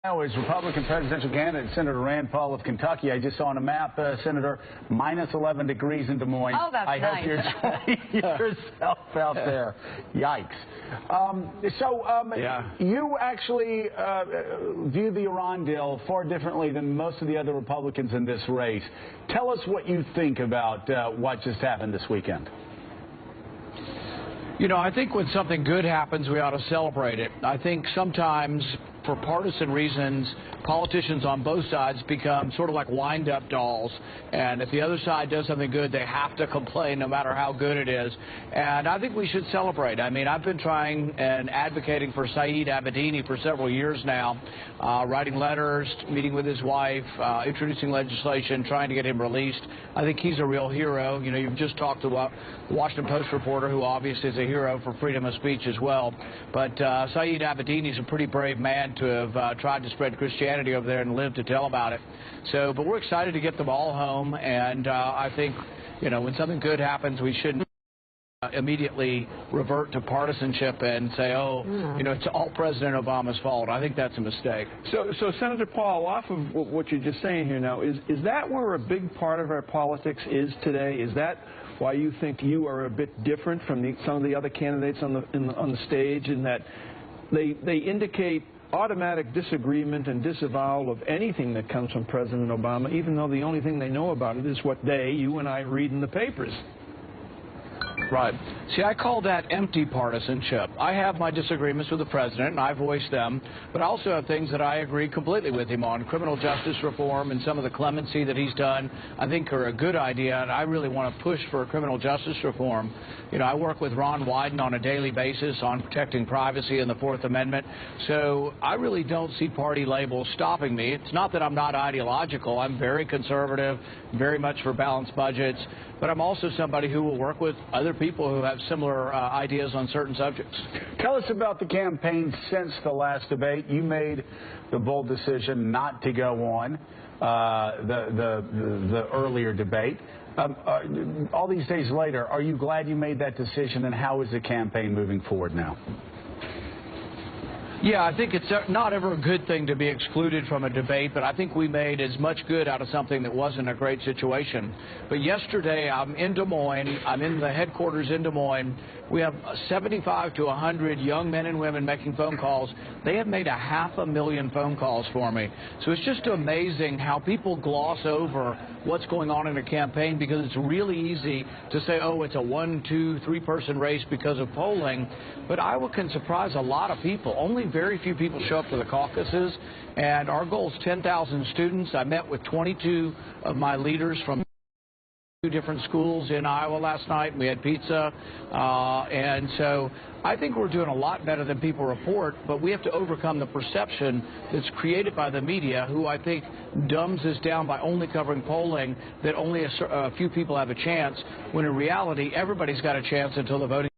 Now is Republican presidential candidate Senator Rand Paul of Kentucky. I just saw on a map, Senator, minus 11 degrees in Des Moines. Oh, that's nice. I hope you're enjoying yourself out there. Yikes. You actually view the Iran deal far differently than most of the other Republicans in this race. Tell us what you think about what just happened this weekend. You know, I think when something good happens, we ought to celebrate it. I think sometimes, for partisan reasons, politicians on both sides become sort of like wind-up dolls. And if the other side does something good, they have to complain no matter how good it is. And I think we should celebrate. I mean, I've been trying and advocating for Saeed Abedini for several years now, writing letters, meeting with his wife, introducing legislation, trying to get him released. I think he's a real hero. You know, you've just talked to the Washington Post reporter, who obviously is a hero for freedom of speech as well. But Saeed Abedini is a pretty brave man to have tried to spread Christianity over there and live to tell about it. So, but we're excited to get them all home, and I think, you know, when something good happens, we shouldn't immediately revert to partisanship and say, oh, you know, it's all President Obama's fault. I think that's a mistake. So Senator Paul, off of what you're just saying here now, is that where a big part of our politics is today? Is that why you think you are a bit different from some of the other candidates on the stage, in that they indicate automatic disagreement and disavowal of anything that comes from President Obama, even though the only thing they know about it is what you and I read in the papers? Right. See, I call that empty partisanship. I have my disagreements with the president, and I voice them, but I also have things that I agree completely with him on. Criminal justice reform and some of the clemency that he's done, I think, are a good idea, and I really want to push for criminal justice reform. You know, I work with Ron Wyden on a daily basis on protecting privacy and the Fourth Amendment, so I really don't see party labels stopping me. It's not that I'm not ideological. I'm very conservative, very much for balanced budgets, but I'm also somebody who will work with other people who have similar ideas on certain subjects. Tell us about the campaign since the last debate. You made the bold decision not to go on the earlier debate. All these days later, are you glad you made that decision, and how is the campaign moving forward now? Yeah, I think it's not ever a good thing to be excluded from a debate, but I think we made as much good out of something that wasn't a great situation. But yesterday, I'm in Des Moines. I'm in the headquarters in Des Moines. We have 75 to 100 young men and women making phone calls. They have made 500,000 phone calls for me. So it's just amazing how people gloss over what's going on in a campaign, because it's really easy to say, oh, it's a 1, 2, 3-person race because of polling. But Iowa can surprise a lot of people. Only very few people show up to the caucuses, and our goal is 10,000 students. I met with 22 of my leaders from 2 different schools in Iowa last night. We had pizza, and so I think we're doing a lot better than people report, but we have to overcome the perception that's created by the media, who I think dumbs us down by only covering polling, that only a few people have a chance, when in reality everybody's got a chance until the voting